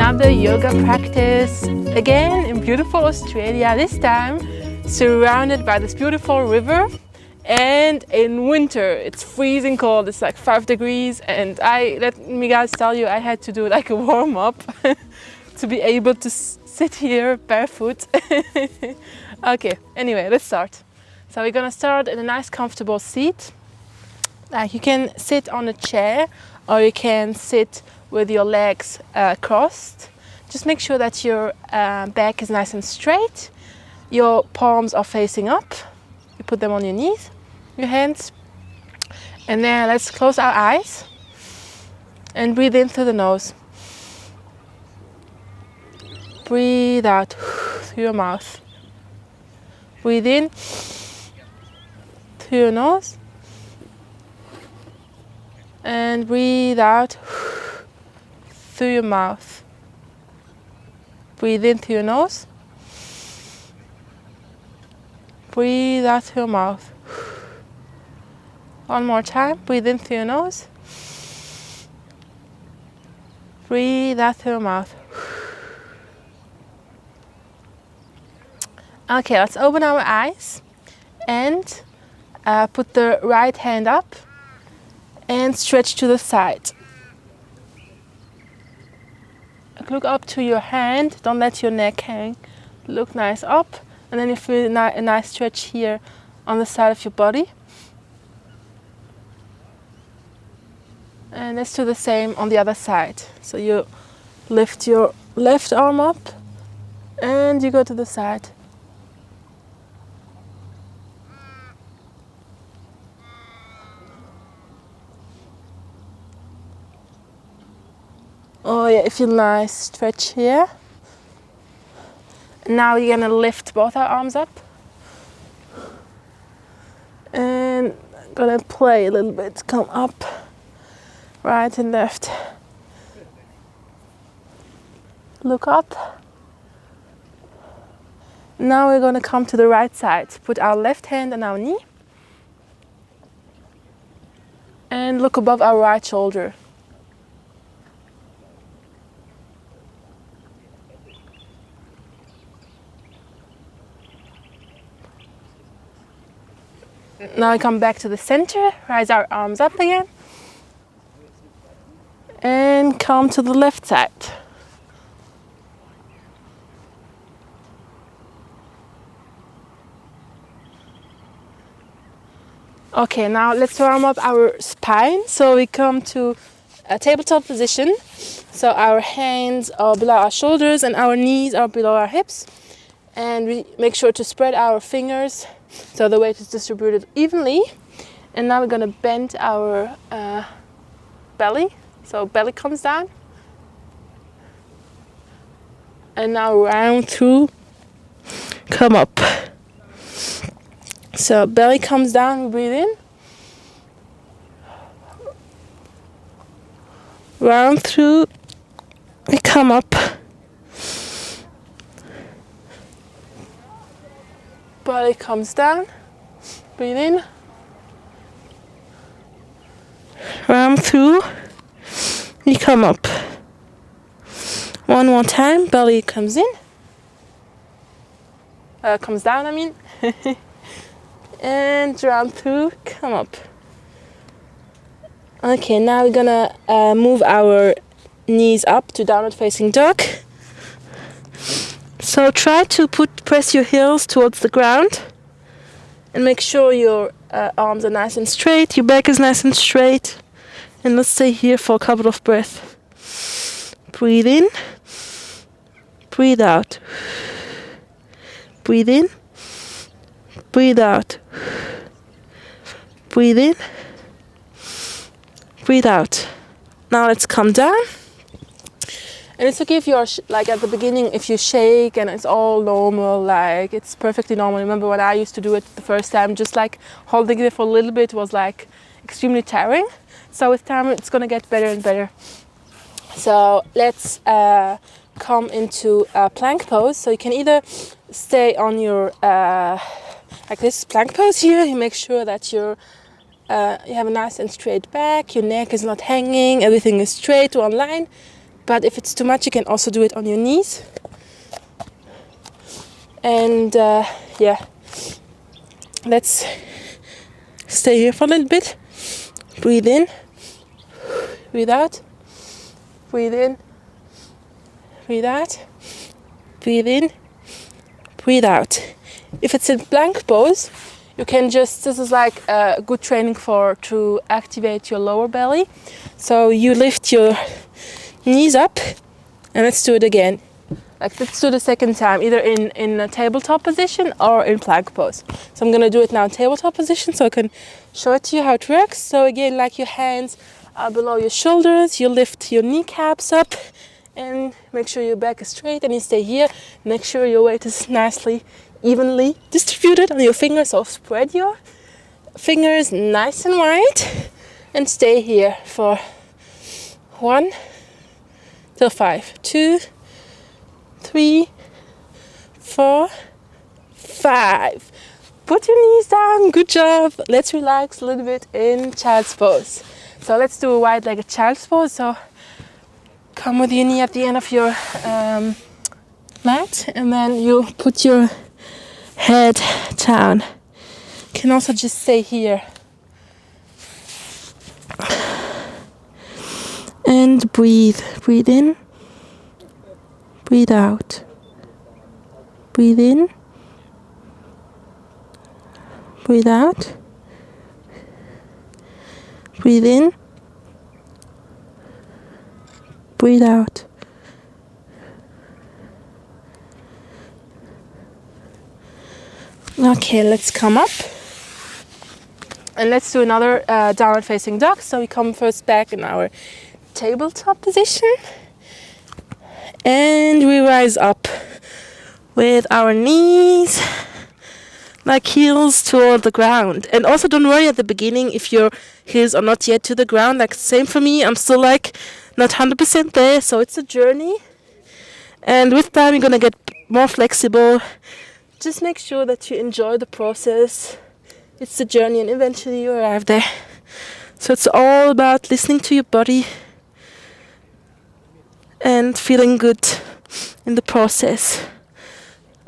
another yoga practice, again in beautiful Australia, this time surrounded by this beautiful river. And in winter it's freezing cold, it's like 5 degrees, and let me guys tell you, I had to do like a warm-up to be able to sit here barefoot. Okay, anyway, let's start. So we're gonna start in a nice comfortable seat. You can sit on a chair or you can sit with your legs crossed. Just make sure that your back is nice and straight. Your palms are facing up. You put them on your knees, your hands. And then let's close our eyes and breathe in through the nose. Breathe out through your mouth. Breathe in through your nose. And breathe out through your mouth. Breathe in through your nose. Breathe out through your mouth. One more time. Breathe in through your nose. Breathe out through your mouth. Okay, let's open our eyes and put the right hand up and stretch to the side. Look up to your hand, don't let your neck hang. Look nice up, and then you feel a nice stretch here on the side of your body. And let's do the same on the other side. So you lift your left arm up and you go to the side. Oh yeah, you feel nice stretch here. Now you're gonna lift both our arms up and gonna play a little bit. Come up, right and left. Look up. Now we're gonna come to the right side. Put our left hand on our knee and look above our right shoulder. Now we come back to the center, rise our arms up again, and come to the left side. Okay, now let's warm up our spine. So we come to a tabletop position. So our hands are below our shoulders and our knees are below our hips. And we make sure to spread our fingers so the weight is distributed evenly. And now we're gonna bend our belly. So belly comes down. And now round through, come up. So belly comes down, we breathe in. Round through, we come up. Body comes down, breathe in, round through, you come up. One more time, belly comes in, comes down, I mean, and round through, come up. Okay, now we're gonna move our knees up to downward facing dog. So try to press your heels towards the ground and make sure your arms are nice and straight, your back is nice and straight. And let's stay here for a couple of breaths. Breathe in, breathe out. Breathe in, breathe out. Breathe in, breathe out. Now let's come down. And it's okay if you're, like at the beginning, if you shake and it's all normal, like it's perfectly normal. Remember when I used to do it the first time, just like holding it for a little bit was like extremely tiring. So with time, it's gonna get better and better. So let's come into a plank pose. So you can either stay on your, like this plank pose here. You make sure that you have a nice and straight back. Your neck is not hanging. Everything is straight, one line. but if it's too much, you can also do it on your knees. And yeah, let's stay here for a little bit. Breathe in, breathe out, breathe in, breathe out, breathe in, breathe out. If it's in plank pose, you can just, this is like a good training to activate your lower belly. So you lift your knees up, and let's do it again. Like, let's do the second time, either in a tabletop position or in plank pose. So I'm gonna do it now in tabletop position so I can show it to you how it works. So again, like, your hands are below your shoulders, you lift your kneecaps up and make sure your back is straight, and you stay here. Make sure your weight is nicely, evenly distributed on your fingers. So spread your fingers nice and wide and stay here for 1 till 5. 2, 3, 4, 5. Put your knees down. Good job. Let's relax a little bit in child's pose. So let's do a wide-legged child's pose. So come with your knee at the end of your mat, and then you put your head down. You can also just stay here. And breathe. Breathe in. Breathe out. Breathe in. Breathe out. Breathe in. Breathe out. Okay, let's come up. And let's do another downward facing dog. So we come first back in our tabletop position. And we rise up with our knees like heels toward the ground. And also don't worry at the beginning if your heels are not yet to the ground. Like, same for me, I'm still like not 100% there, so it's a journey. And with time you're gonna get more flexible. Just make sure that you enjoy the process. It's a journey, and eventually you arrive there. So it's all about listening to your body and feeling good in the process.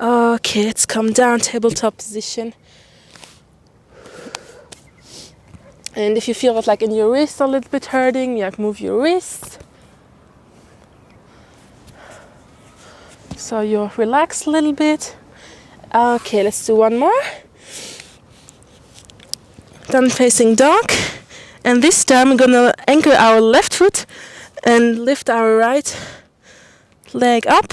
Okay, let's come down, tabletop position. And if you feel it like in your wrist a little bit hurting, you like move your wrist. So you relax a little bit. Okay, let's do one more. Down facing dog. And this time we're gonna anchor our left foot and lift our right leg up.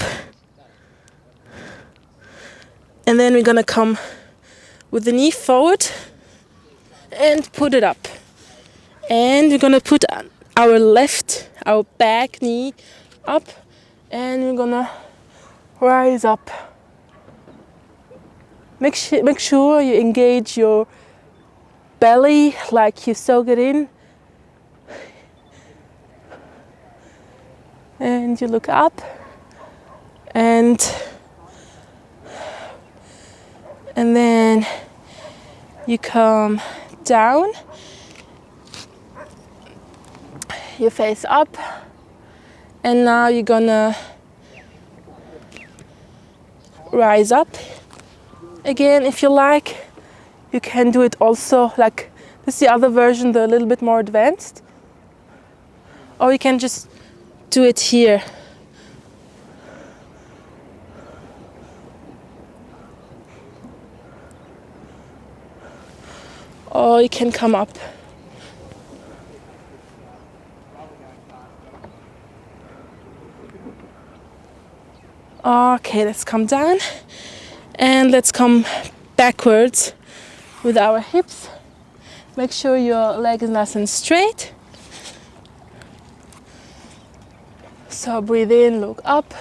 And then we're gonna come with the knee forward and put it up. And we're gonna put our back knee up, and we're gonna rise up. Make sure you engage your belly, like you soak it in. And you look up, and then you come down, you face up, and now you're gonna rise up again. If you like, you can do it also like this is the other version, the little bit more advanced, or you can just do it here. Or you can come up. Okay, let's come down and let's come backwards with our hips. Make sure your leg is nice and straight. So breathe in, look up,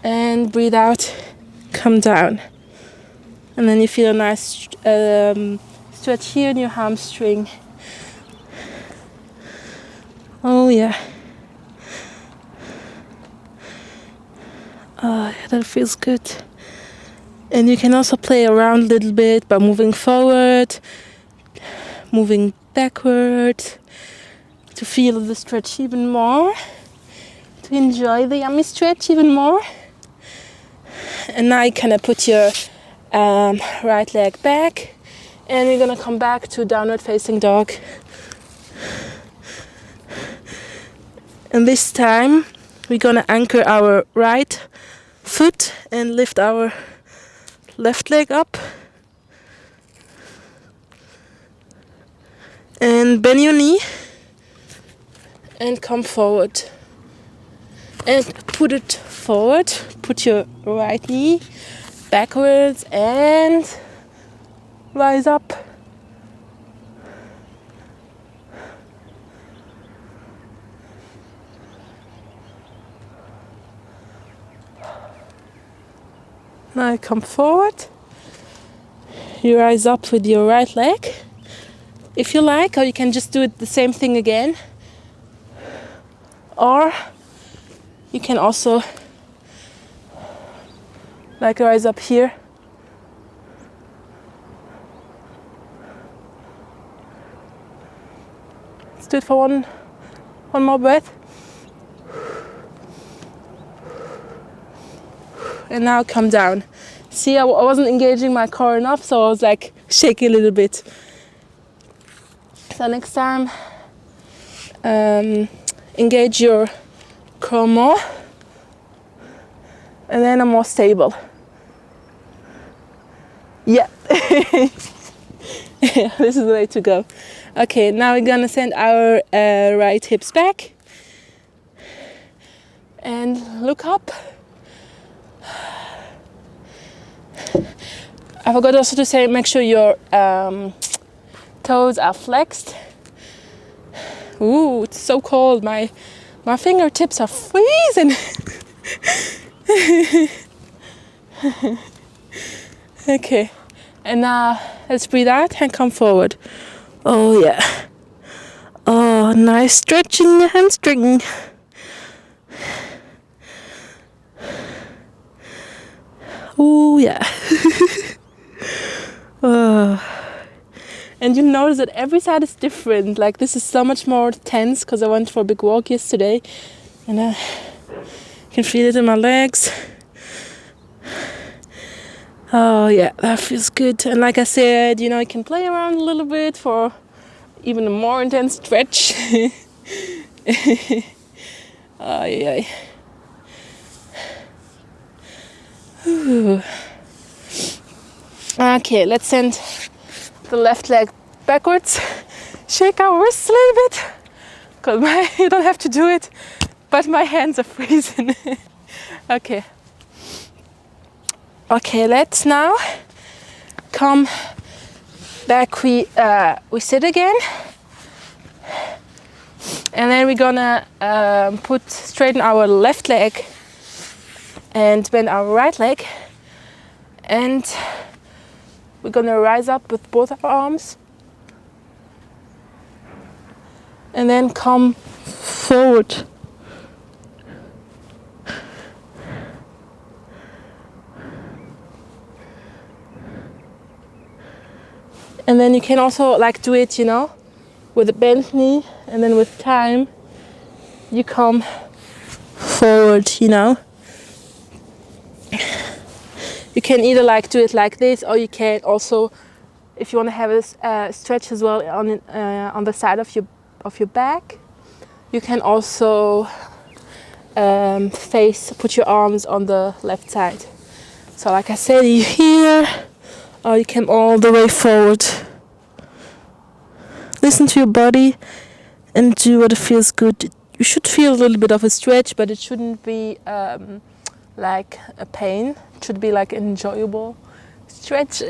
and breathe out, come down. And then you feel a nice stretch here in your hamstring. Oh yeah. Oh, yeah, that feels good. And you can also play around a little bit by moving forward, moving backward, to feel the stretch even more, to to enjoy the yummy stretch even more. And now you kind of put your right leg back, and we're gonna come back to downward facing dog. And this time we're gonna anchor our right foot and lift our left leg up. And bend your knee and come forward. And put it forward. Put your right knee backwards and rise up. Now you come forward. You rise up with your right leg, if you like, or you can just do it the same thing again. Or you can also like rise up here. Let's do it for one more breath. And now come down. See, I wasn't engaging my core enough, so I was like shaking a little bit. So next time, engage your core more, and then I'm more stable. Yeah. This is the way to go. Okay, now we're gonna send our right hips back and look up. I forgot also to say, make sure your toes are flexed. Ooh, it's so cold. My fingertips are freezing. Okay, and now let's breathe out and come forward. Oh yeah. Oh, nice stretching the hamstring. Oh yeah. Oh. And you notice that every side is different. Like this is so much more tense because I went for a big walk yesterday, and I can feel it in my legs. Oh yeah, that feels good. And like I said, you know, you can play around a little bit for even a more intense stretch. Oh yeah. Okay, let's send the left leg backwards. Shake our wrists a little bit, because you don't have to do it, but my hands are freezing. Okay. Okay, let's now come back. We sit again, and then we're gonna straighten our left leg and bend our right leg, and we're gonna rise up with both our arms and then come forward. And then you can also like do it, you know, with a bent knee, and then with time you come forward, you know. You can either like do it like this, or you can also, if you want to have a stretch as well on the side of your back, you can also put your arms on the left side. So like I said, you here, or you come all the way forward. Listen to your body and do what feels good. You should feel a little bit of a stretch, but it shouldn't be like a pain. It should be like an enjoyable stretch.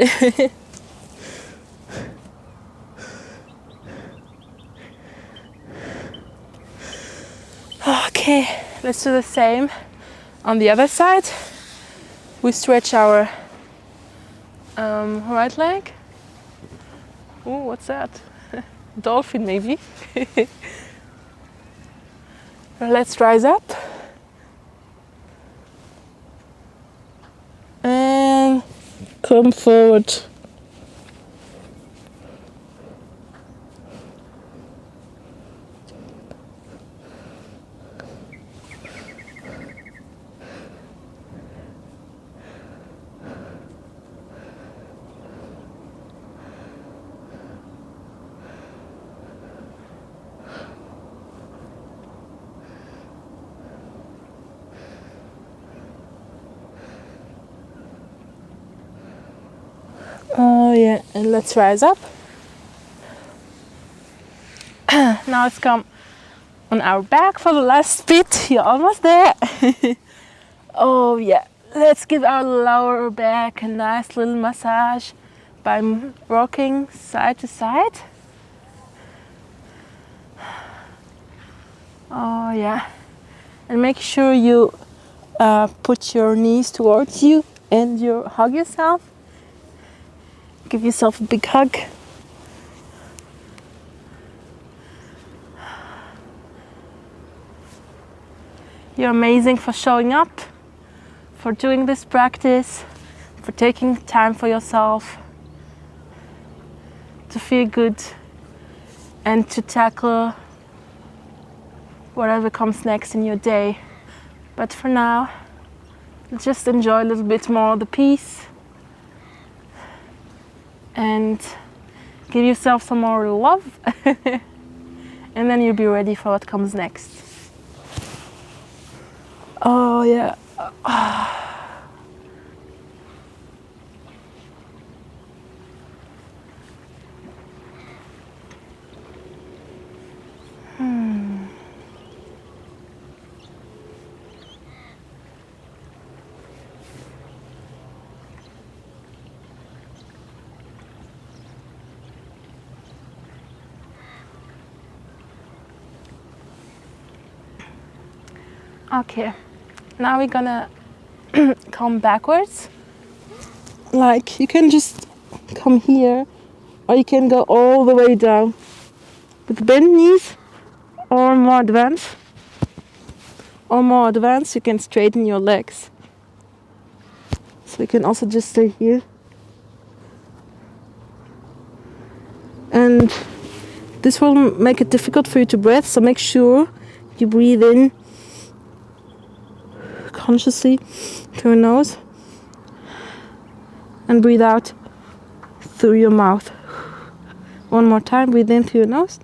Okay, let's do the same on the other side. We stretch our right leg. Ooh, what's that? Dolphin maybe. Let's rise up. And come forward. And let's rise up. Now let's come on our back for the last bit. You're almost there. Oh yeah. Let's give our lower back a nice little massage by rocking side to side. Oh yeah. And make sure you put your knees towards you and you hug yourself. Give yourself a big hug. You're amazing for showing up, for doing this practice, for taking time for yourself, to feel good and to tackle whatever comes next in your day. But for now, just enjoy a little bit more of the peace and give yourself some more love and then you'll be ready for what comes next. Oh yeah. Okay, now we're gonna come backwards. Like you can just come here or you can go all the way down with bent knees, or more advanced you can straighten your legs. So you can also just stay here. And this will make it difficult for you to breathe, so make sure you breathe in consciously through your nose and breathe out through your mouth. One more time, breathe in through your nose,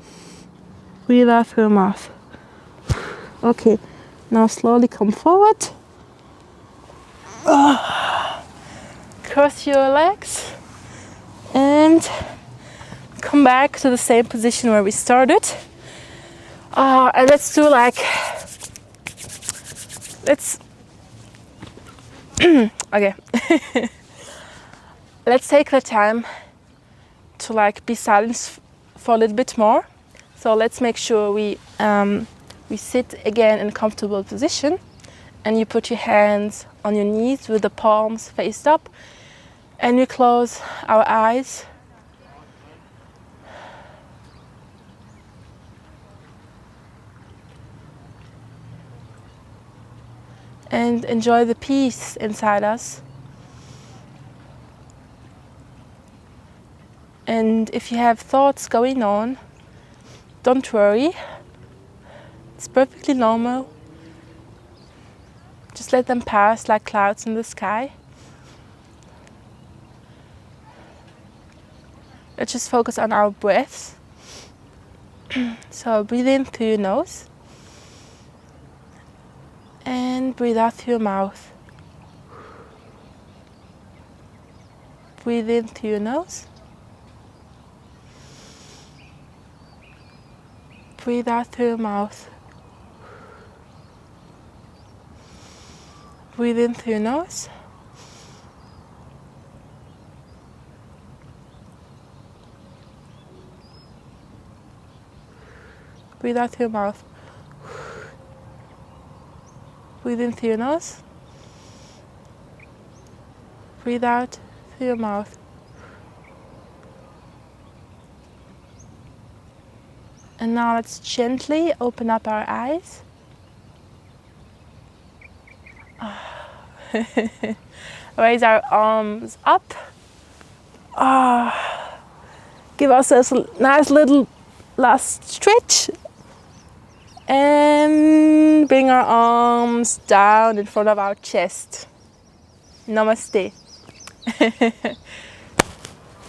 breathe out through your mouth. Okay, now slowly come forward. Cross your legs and come back to the same position where we started. And let's do okay. Let's take the time to be silent for a little bit more. So let's make sure we sit again in a comfortable position, and you put your hands on your knees with the palms faced up, and we close our eyes. And enjoy the peace inside us. And if you have thoughts going on, don't worry. It's perfectly normal. Just let them pass like clouds in the sky. Let's just focus on our breaths. So breathe in through your nose. And breathe out through your mouth. Breathe in through your nose. Breathe out through your mouth. Breathe in through your nose. Breathe out through your mouth. Breathe in through your nose. Breathe out through your mouth. And now let's gently open up our eyes. Raise our arms up. Give ourselves a nice little last stretch. And bring our arms down in front of our chest. Namaste.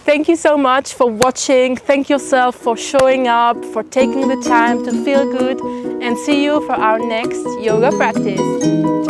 Thank you so much for watching. Thank yourself for showing up, for taking the time to feel good, and see you for our next yoga practice.